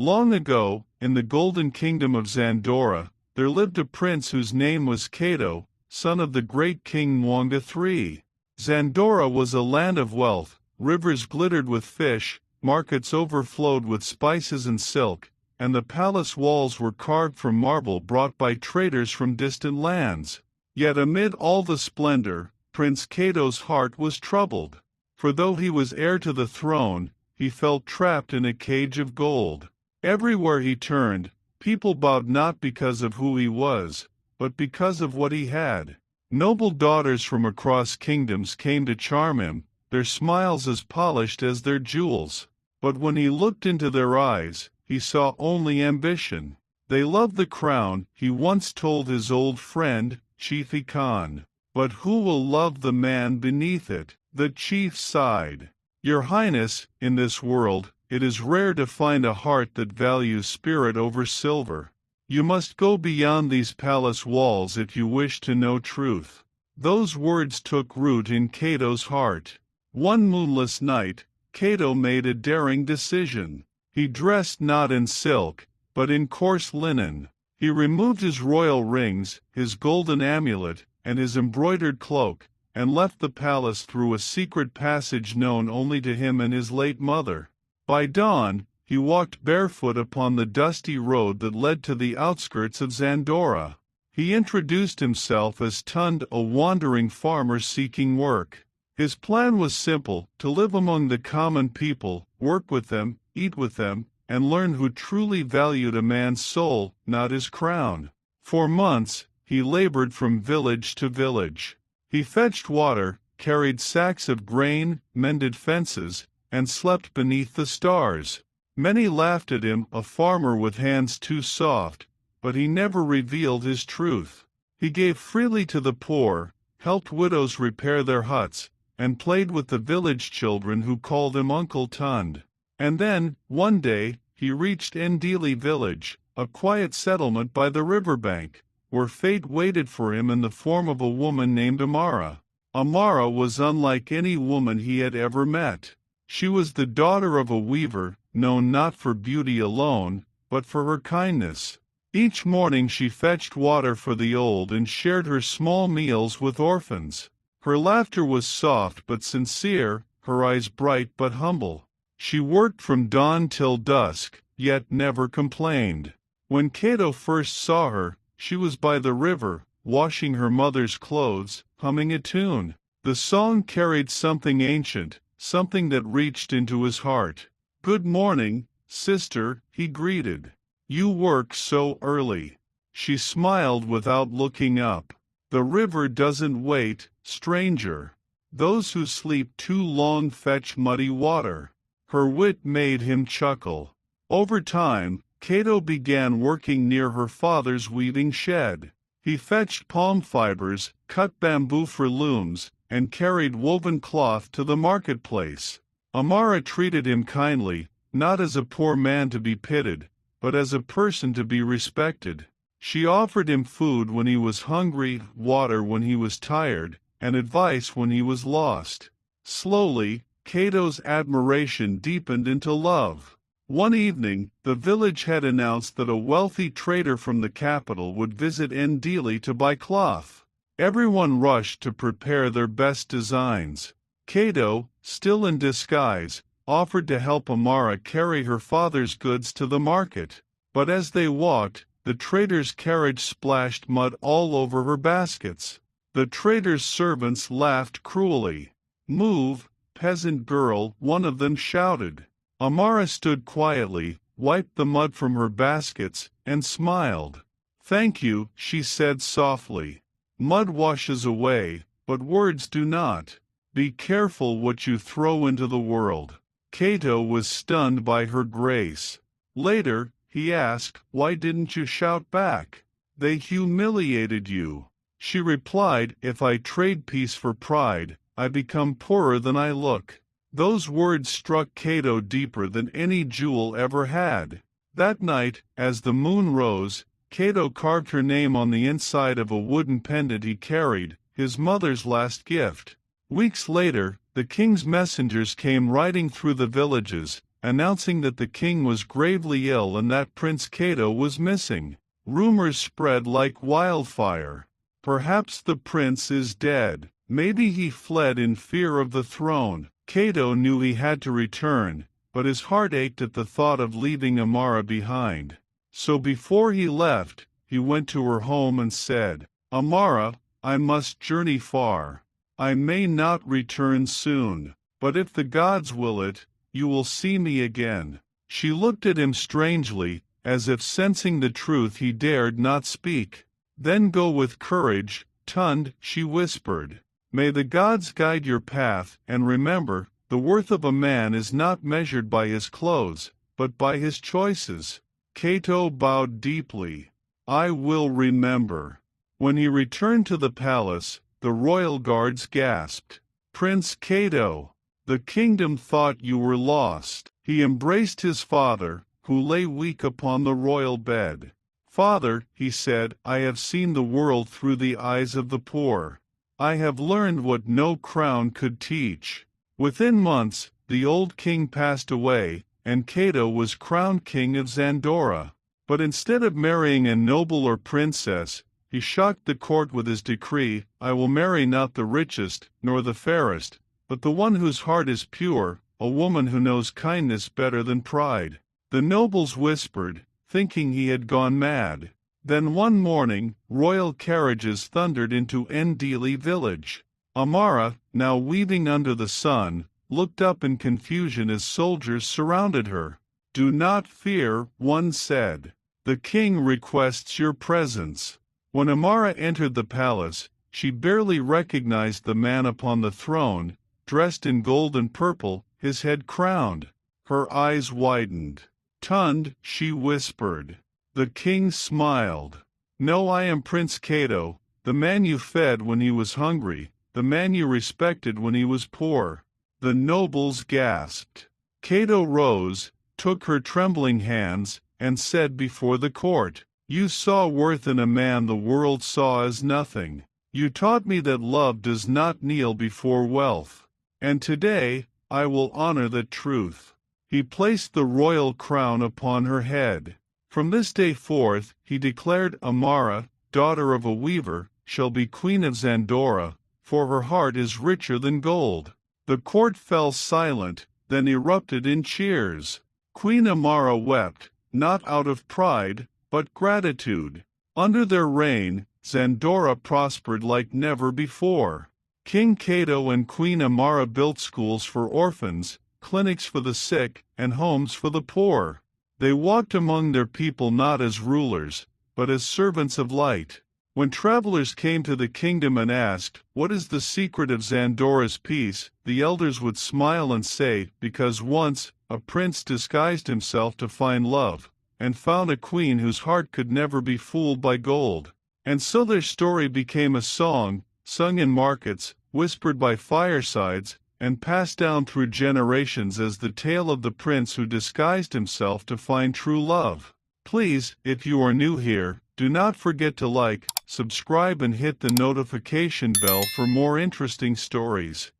Long ago, in the golden kingdom of Zandora, there lived a prince whose name was Kato, son of the great king Mwanga III. Zandora was a land of wealth, rivers glittered with fish, markets overflowed with spices and silk, and the palace walls were carved from marble brought by traders from distant lands. Yet amid all the splendor, Prince Kato's heart was troubled, for though he was heir to the throne, he felt trapped in a cage of gold. Everywhere he turned, people bowed not because of who he was, but because of what he had. Noble daughters from across kingdoms came to charm him, their smiles as polished as their jewels. But when he looked into their eyes, he saw only ambition. They loved the crown, he once told his old friend, Chief Khan. But who will love the man beneath it? The chief sighed. Your Highness, in this world, it is rare to find a heart that values spirit over silver. You must go beyond these palace walls if you wish to know truth. Those words took root in Kato's heart. One moonless night, Kato made a daring decision. He dressed not in silk, but in coarse linen. He removed his royal rings, his golden amulet, and his embroidered cloak, and left the palace through a secret passage known only to him and his late mother. By dawn, he walked barefoot upon the dusty road that led to the outskirts of Zandora. He introduced himself as Tund, a wandering farmer seeking work. His plan was simple: to live among the common people, work with them, eat with them, and learn who truly valued a man's soul, not his crown. For months, he labored from village to village. He fetched water, carried sacks of grain, mended fences, and slept beneath the stars. Many laughed at him, a farmer with hands too soft, but he never revealed his truth. He gave freely to the poor, helped widows repair their huts, and played with the village children who called him Uncle Tund. And then, one day, he reached Ndele Village, a quiet settlement by the riverbank, where fate waited for him in the form of a woman named Amara. Amara was unlike any woman he had ever met. She was the daughter of a weaver, known not for beauty alone, but for her kindness. Each morning she fetched water for the old and shared her small meals with orphans. Her laughter was soft but sincere, her eyes bright but humble. She worked from dawn till dusk, yet never complained. When Kato first saw her, she was by the river, washing her mother's clothes, humming a tune. The song carried something ancient, something that reached into his heart. "Good morning, sister," he greeted. "You work so early." She smiled without looking up. "The river doesn't wait, stranger. Those who sleep too long fetch muddy water." Her wit made him chuckle. Over time, Kato began working near her father's weaving shed. He fetched palm fibers, cut bamboo for looms, and carried woven cloth to the marketplace. Amara treated him kindly, not as a poor man to be pitied, but as a person to be respected. She offered him food when he was hungry, water when he was tired, and advice when he was lost. Slowly, Kato's admiration deepened into love. One evening, the village had announced that a wealthy trader from the capital would visit Ndele to buy cloth. Everyone rushed to prepare their best designs. Kato, still in disguise, offered to help Amara carry her father's goods to the market. But as they walked, the trader's carriage splashed mud all over her baskets. The trader's servants laughed cruelly. "Move, peasant girl," one of them shouted. Amara stood quietly, wiped the mud from her baskets, and smiled. "Thank you," she said softly. "Mud washes away, but words do not. Be careful what you throw into the world." Kato was stunned by her grace. Later, he asked, "Why didn't you shout back? They humiliated you." She replied, "If I trade peace for pride, I become poorer than I look." Those words struck Kato deeper than any jewel ever had. That night, as the moon rose, Kato carved her name on the inside of a wooden pendant he carried, his mother's last gift. Weeks later, the king's messengers came riding through the villages, announcing that the king was gravely ill and that Prince Kato was missing. Rumors spread like wildfire. Perhaps the prince is dead. Maybe he fled in fear of the throne. Kato knew he had to return, but his heart ached at the thought of leaving Amara behind. So before he left, he went to her home and said, "Amara, I must journey far. I may not return soon, but if the gods will it, you will see me again." She looked at him strangely, as if sensing the truth he dared not speak. "Then go with courage, Tund," she whispered. "May the gods guide your path, and remember, the worth of a man is not measured by his clothes, but by his choices." Kato bowed deeply. "I will remember." When he returned to the palace, the royal guards gasped. "Prince Kato, the kingdom thought you were lost." He embraced his father, who lay weak upon the royal bed. "Father," he said, "I have seen the world through the eyes of the poor. I have learned what no crown could teach." Within months, the old king passed away, and Kato was crowned king of Zandora. But instead of marrying a noble or princess, he shocked the court with his decree, "I will marry not the richest, nor the fairest, but the one whose heart is pure, a woman who knows kindness better than pride." The nobles whispered, thinking he had gone mad. Then one morning, royal carriages thundered into Ndele Village. Amara, now weaving under the sun, looked up in confusion as soldiers surrounded her. "Do not fear," one said. "The king requests your presence." When Amara entered the palace, she barely recognized the man upon the throne, dressed in gold and purple, his head crowned. Her eyes widened. "Tund," she whispered. The king smiled. "No, I am Prince Kato, the man you fed when he was hungry, the man you respected when he was poor." The nobles gasped. Kato rose, took her trembling hands, and said before the court, "You saw worth in a man the world saw as nothing. You taught me that love does not kneel before wealth. And today, I will honor that truth." He placed the royal crown upon her head. From this day forth, he declared, "Amara, daughter of a weaver, shall be queen of Zandora, for her heart is richer than gold." The court fell silent, then erupted in cheers. Queen Amara wept, not out of pride, but gratitude. Under their reign, Zandora prospered like never before. King Kato and Queen Amara built schools for orphans, clinics for the sick, and homes for the poor. They walked among their people not as rulers, but as servants of light. When travelers came to the kingdom and asked, "What is the secret of Zandora's peace?" the elders would smile and say, "Because once, a prince disguised himself to find love, and found a queen whose heart could never be fooled by gold." And so their story became a song, sung in markets, whispered by firesides, and passed down through generations as the tale of the prince who disguised himself to find true love. Please, if you are new here, do not forget to like, subscribe and hit the notification bell for more interesting stories.